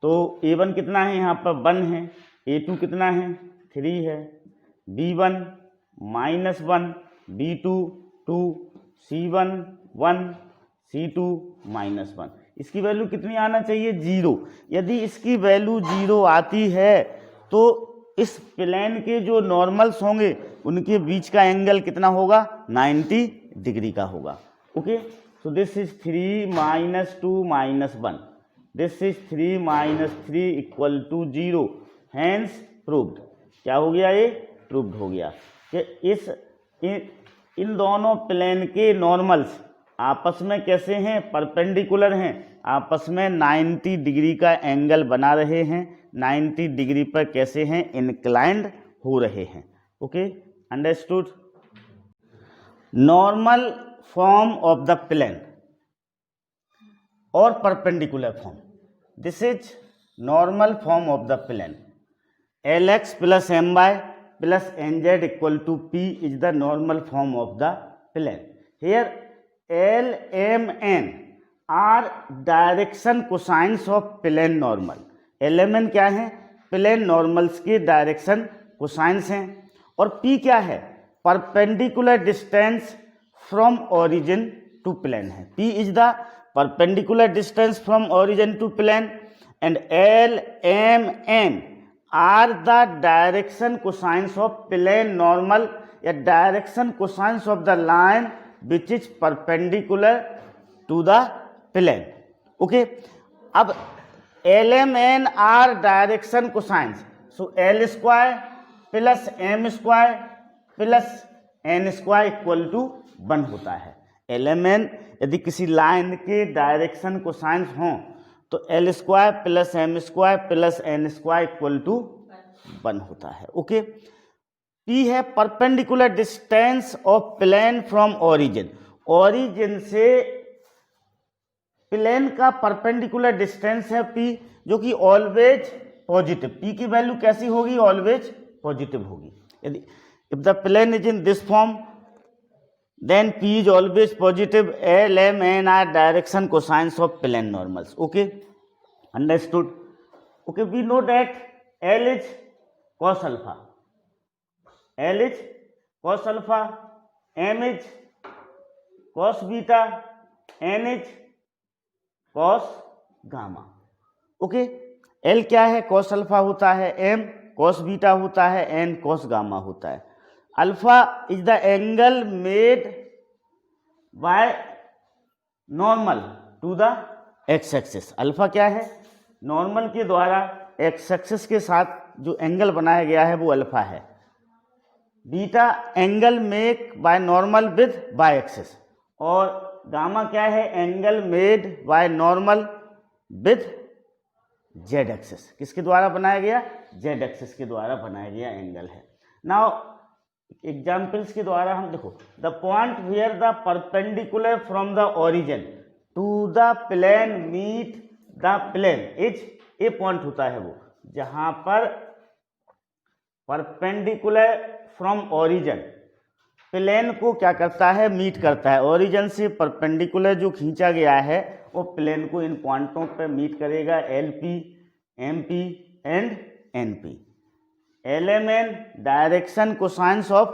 तो a1 कितना है, यहाँ पर 1 है, a2 कितना है, 3 है, b1 -1, b2 2, c1 1, c2 -1। इसकी वैल्यू कितनी आना चाहिए, 0। यदि इसकी वैल्यू 0 आती है तो इस प्लेन के जो नॉर्मल्स होंगे उनके बीच का एंगल कितना होगा, 90 डिग्री का होगा। Okay, so this is 3 - 2 - 1, this is 3 - 3 equal to 0, hence proved. क्या हो गया, ये प्रूव्ड हो गया कि इन दोनों प्लेन के नॉर्मल्स आपस में कैसे हैं, परपेंडिकुलर हैं, आपस में 90 डिग्री का एंगल बना रहे हैं, 90 डिग्री पर कैसे हैं, इंक्लाइंड हो रहे हैं। Okay, understood. Normal form of the plane और perpendicular form, this is normal form of the plane. Lx plus my plus nz equal to p is the normal form of the plane. Here L, M, N are direction cosines of plane normal. LMN क्या है, plane normals की direction cosines हैं, और P क्या है, perpendicular distance from origin to plane है। P is the perpendicular distance from origin to plane and L, M, N are the direction cosines of plane normal या direction cosines of the line which is perpendicular to the plane. Okay, अब LMN are direction cosines, so L square plus M square plus N square equal to 1 होता है। LMN यदि किसी line के direction cosines हों तो L square plus M square plus N square equal to 1 होता है। ओके, P है perpendicular distance of plane from origin, origin से प्लेन का परपेंडिकुलर डिस्टेंस है P, जो कि ऑलवेज पॉजिटिव। P की वैल्यू कैसी होगी, ऑलवेज पॉजिटिव होगी। यदि if the plane is in this form then P is always positive. L, M, N are direction cosines of plane normals. Okay, understood. Okay, we know that L is cos alpha, L is cos alpha, M is cos beta, N is cos gamma. Okay, L क्या है, cos alpha होता है, M cos beta होता है, N cos gamma होता है। Alpha is the angle made by normal to the x axis. Alpha क्या है, नॉर्मल के द्वारा एक्स एक्सिस के साथ जो एंगल बनाया गया है वो अल्फा है। Beta angle make by normal with by axis, और गामा क्या है, angle made by normal with z axis. किसके द्वारा बनाया गया, जेड एक्सिस के द्वारा बनाया गया एंगल है। नाउ एग्जाम्पल्स के द्वारा हम देखो, the point where the perpendicular from the origin to the plane meet the plane is, a point होता है वो जहां पर परपेंडिकुलर फ्रॉम ओरिजिन प्लेन को क्या करता है, मीट करता है। ओरिजिन से परपेंडिकुलर जो खींचा गया है वो प्लेन को इन पॉइंटों पर मीट करेगा, LP, MP and NP। LMN direction cosines of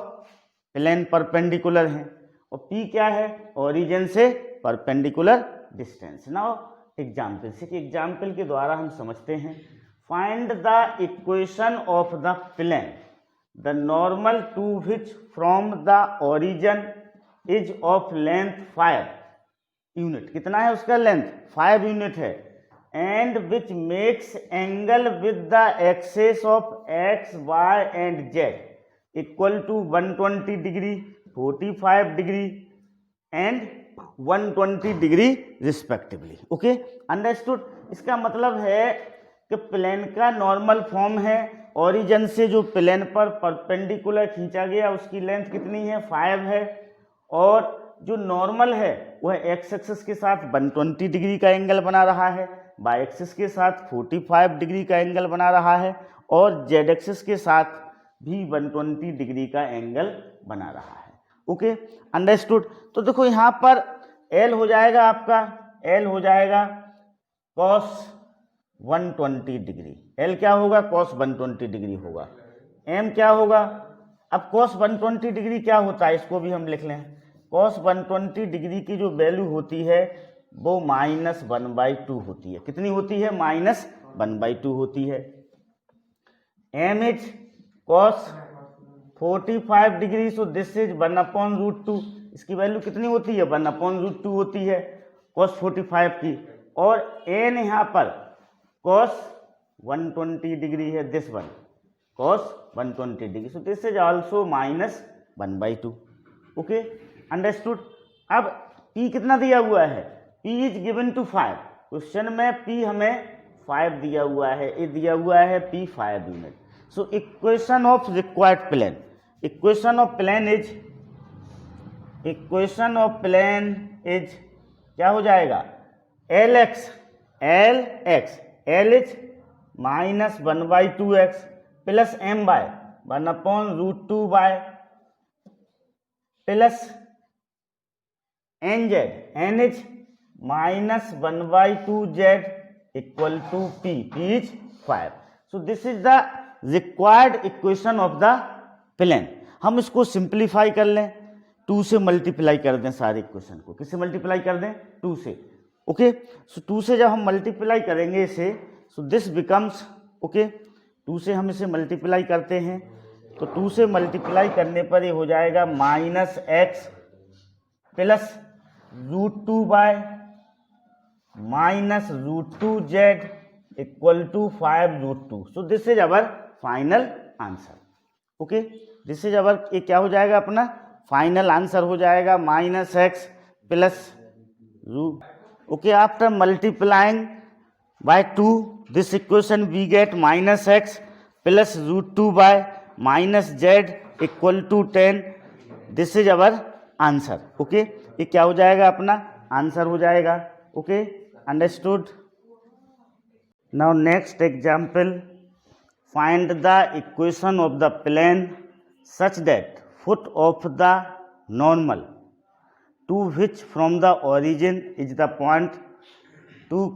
plane perpendicular है, और P क्या है, ओरिजिन से परपेंडिकुलर डिस्टेंस। नाउ एग्जाम्पल के द्वारा हम समझते हैं। Find the equation of the plane the normal to which from the origin is of length 5 unit. कितना है उसका लेंथ? 5 यूनिट है। And which makes angle with the axes of x y and z equal to 120 degree, 45 degree and 120 degree respectively. Okay, understood. इसका मतलब है कि plane का normal form है, ओरिजिन से जो प्लेन पर परपेंडिकुलर खींचा गया उसकी लेंथ कितनी है? 5 है। और जो नॉर्मल है वह एक्स एक्सिस के साथ 120 डिग्री का एंगल बना रहा है, वाई एक्सिस के साथ 45 डिग्री का एंगल बना रहा है और जेड एक्सिस के साथ भी 120 डिग्री का एंगल बना रहा है। Okay, understood. तो देखो यहाँ पर एल हो जाएगा आपका, एल हो जाएगा cos 120 डिग्री। एल क्या होगा? cos 120 डिग्री होगा। एम क्या होगा? अब cos 120 डिग्री क्या होता है इसको भी हम लिख लें। cos 120 डिग्री की जो वैल्यू होती है वो -1/2 होती है। कितनी होती है? -1/2 होती है। M is cos 45 degree, so this is 1/√2। इसकी वैल्यू कितनी होती है? 1/√2 होती है cos 45 की। और एन यहाँ पर cos 120 डिग्री है, this one cos 120 degree, so this is also -1/2। Okay, understood. अब P कितना दिया हुआ है? P is given to 5। Question में P हमें 5 दिया हुआ है, ये दिया हुआ है P 5 unit. So equation of required plane, equation of plane is, equation of plane is क्या हो जाएगा? L x l is -1/2x plus m by 1/√2 by plus n z, n is -1/2z equal to P is 5। So this is the required equation of the plane. हम इसको simplify कर लें, 2 से multiply कर दें सारे इक्वेशन को। किससे मल्टीप्लाई कर दें? 2 से। ओके, सो 2 से जब हम मल्टीप्लाई करेंगे इसे, सो दिस बिकम्स, ओके, 2 से हम इसे मल्टीप्लाई करते हैं तो 2 से मल्टीप्लाई करने पर ये हो जाएगा -x plus √2 by -√2z equal to 5√2। So this is our final answer. Okay, this is our, ये क्या हो जाएगा अपना फाइनल आंसर हो जाएगा -x plus √। Okay, after multiplying by 2 this equation we get -x plus √2 by -z equal to 10। this is our answer। Okay, ये क्या हो जाएगा? अपना आंसर हो जाएगा। Okay, understood. Now next example, find the equation of the plane such that foot of the normal to which from the origin is the point 2,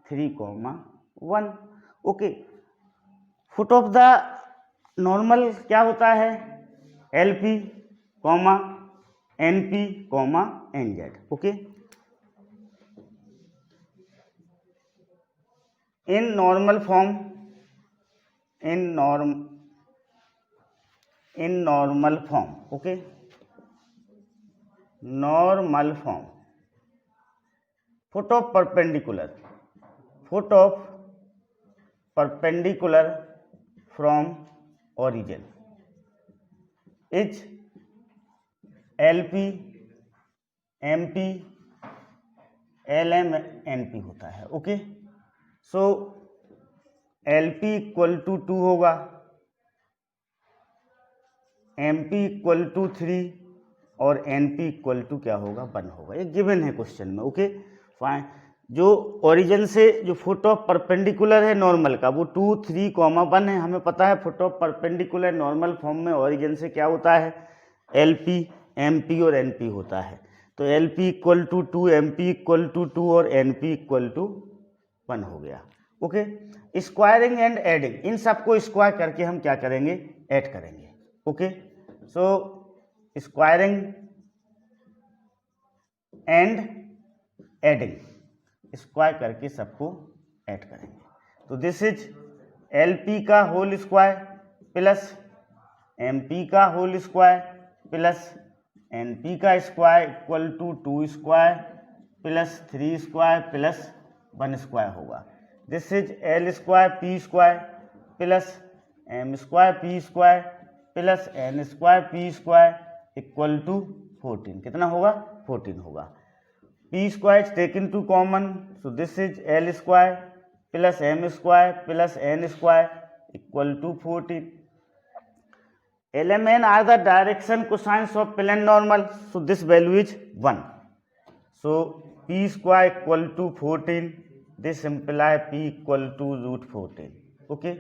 3, 1। Okay, foot of the normal क्या होता है? LP, NP, NZ। Okay, in normal form, in normal form, okay, normal form, foot of perpendicular, foot of perpendicular from origin is LP, MP, LM, NP होता है। Okay, so LP equal to 2 होगा, MP equal to 3 और NP equal to क्या होगा? 1 होगा। ये given है question में। Okay, fine. जो ओरिजिन से जो फुट ऑफ परपेंडिकुलर है नॉर्मल का वो 2, 3, 1 है। हमें पता है foot of perpendicular normal form में ओरिजिन से क्या होता है? LP, MP और NP होता है। तो LP equal to 2, MP equal to 2 और NP इक्वल टू 1 हो गया। ओके, स्क्वायरिंग एंड एडिंग, इन सबको स्क्वायर करके हम क्या करेंगे? ऐड करेंगे। Okay, so squaring and adding, square करके सबको ऐड करेंगे। तो दिस इज LP का होल स्क्वायर प्लस MP का होल स्क्वायर प्लस NP का square equal to 2 square plus 3 square plus 1 square होगा। This is L square P square plus M square P square plus N square P square equal to 14। कितना होगा? 14 होगा। P square taken to common, so this is L square plus M square plus N square equal to 14। LMN are the direction cosines of plane normal, so this value is 1. So P square equal to 14, this imply P equal to root 14. Okay,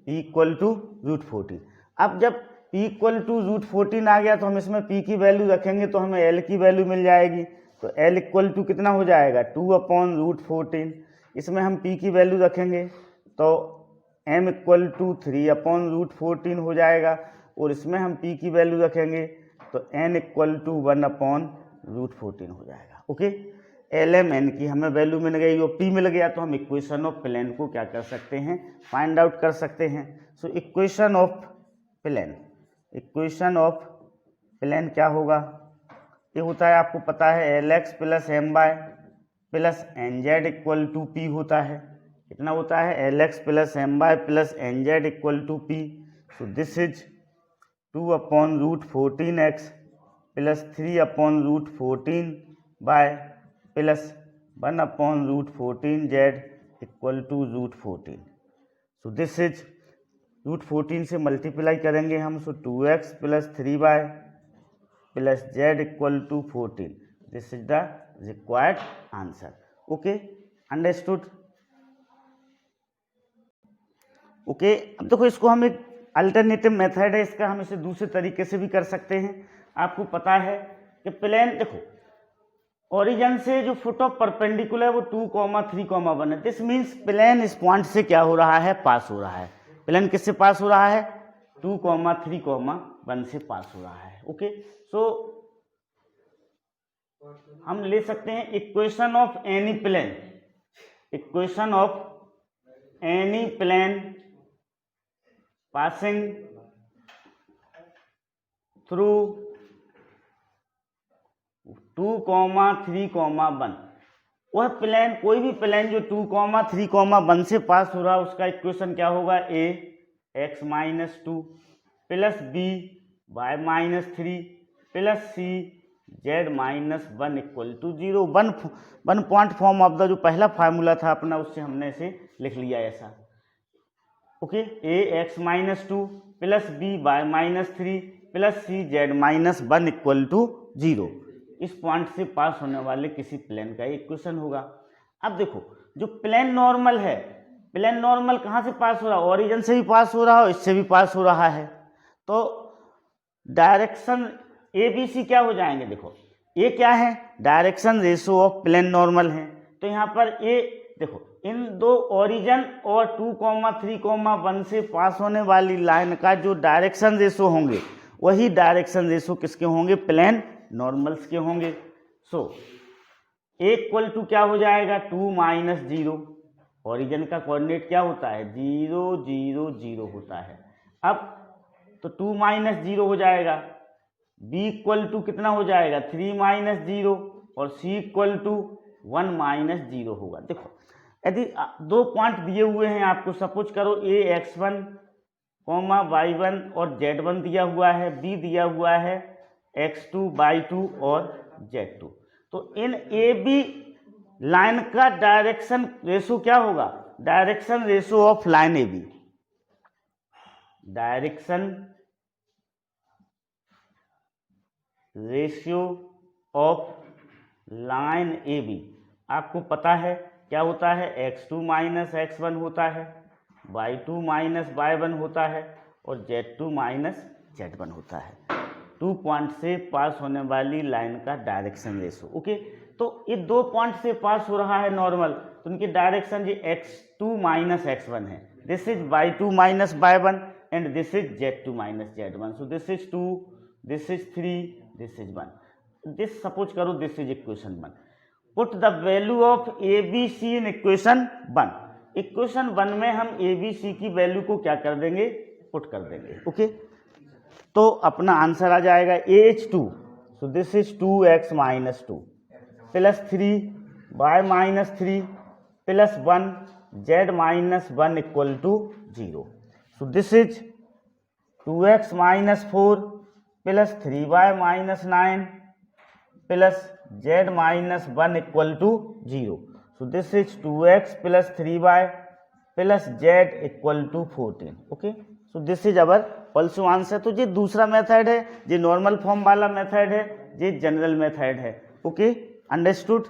P equal to root 14. अब जब P equal to root 14 आ गया तो हम इसमें P की value रखेंगे तो हमें L की वैल्यू मिल जाएगी। तो L इक्वल टू कितना हो जाएगा? 2/√14। इसमें हम P की वैल्यू रखेंगे तो M इक्वल टू 3/√14 हो जाएगा और इसमें हम P की वैल्यू रखेंगे तो N इक्वल टू 1/√14 हो जाएगा। ओके, LMN की हमें वैल्यू मिल गई और P मिल गया तो हम इक्वेशन ऑफ प्लेन को क्या कर सकते हैं? फाइंड आउट कर सकते हैं। So equation of plane, equation of plane क्या होगा? ये होता है, आपको पता है, LX plus My plus NZ equal to P होता है। कितना होता है? LX plus My plus NZ equal to P। So this is 2/√14x plus 3/√14 by plus 1/√14z equal to √14। So this is √14 से मल्टीप्लाई करेंगे हम, so 2x plus 3y plus z equal to 14। This is the required answer. Okay, understood? Okay, अब देखो इसको हम एक alternative method है इसका, हम इसे दूसरे तरीके से भी कर सकते हैं। आपको पता है कि प्लेन, देखो ओरिजिन से जो फुट ऑफ परपेंडिकुलर है वो 2,3,1 है। दिस मीन्स प्लेन इस पॉइंट से क्या हो रहा है? पास हो रहा है। प्लेन किससे पास हो रहा है? 2,3,1 से पास हो रहा है। ओके, सो हम ले सकते हैं equation of any plane, equation of any plane passing through 2,3,1। वह प्लेन, कोई भी प्लेन जो 2,3,1 से पास हो रहा है उसका इक्वेशन क्या होगा? (a)(x-2) plus (b)(y-3) plus (c)(z-1) equal to 0। One point form of the जो पहला फार्मूला था अपना, उससे हमने इसे लिख लिया ऐसा। Okay, (a)(x-2) plus (b)(y-3) plus (c)(z-1) equal to 0 इस पॉइंट से पास होने वाले किसी प्लेन का इक्वेशन होगा। अब देखो, जो प्लेन नॉर्मल है, प्लेन नॉर्मल कहाँ से पास हो रहा है? ओरिजिन से भी पास हो रहा है, इससे भी पास हो रहा है। तो डायरेक्शन ABC क्या हो जाएंगे? देखो, ये क्या है? Direction ratio of plane normal है। तो यहाँ पर ये देखो, इन दो ओरिजिन और 2,3,1 से पास होने वाली लाइन का जो डायरेक्शन रेशो होंगे वही डायरेक्शन रेशो किसके होंगे? प्लेन नॉर्मल्स के होंगे। सो A इक्वल टू क्या हो जाएगा? 2 - 0। ओरिजिन का कोऑर्डिनेट क्या होता है? 0 0 0 होता है। अब तो 2 - 0 हो जाएगा। B इक्वल टू कितना हो जाएगा? 3 - 0 और C इक्वल टू 1 - 0 होगा। देखो, यदि दो पॉइंट दिए हुए हैं आपको, सपोज करो (a)(x1, y1 और z1 दिया हुआ है, B दिया हुआ है (x2, y2 और z2), तो इन AB लाइन का डायरेक्शन रेशो क्या होगा? Direction ratio of line AB, direction ratio of line AB आपको पता है क्या होता है? (x2 - x1) होता है, (y2 - y1) होता है और (z2 - z1) होता है। 2 पॉइंट से पास होने वाली लाइन का डायरेक्शन रेशो। ओके, तो ये 2 पॉइंट से पास हो रहा है नॉर्मल, तो उनकी डायरेक्शन ये (x2 - x1) है। This is (y2 - y1) and this is (z2 - z1). So this is 2, this is 3, this is 1। This suppose करो this is equation 1। Put the value of ABC in equation 1. Equation 1 में हम A B C की value को क्या कर देंगे, put कर देंगे। ओके, तो अपना आंसर आ जाएगा AH2, so this is 2x minus 2 plus 3y minus 3 plus 1 z minus 1 equal to 0। So this is 2x minus 4 plus 3y minus 9 plus z minus 1 equal to 0। So this is 2x plus 3y plus z equal to 14। Okay, so this is our पॉल्सिव answer. तो ये दूसरा method है, ये normal form वाला method है, ये general method है। Okay, understood.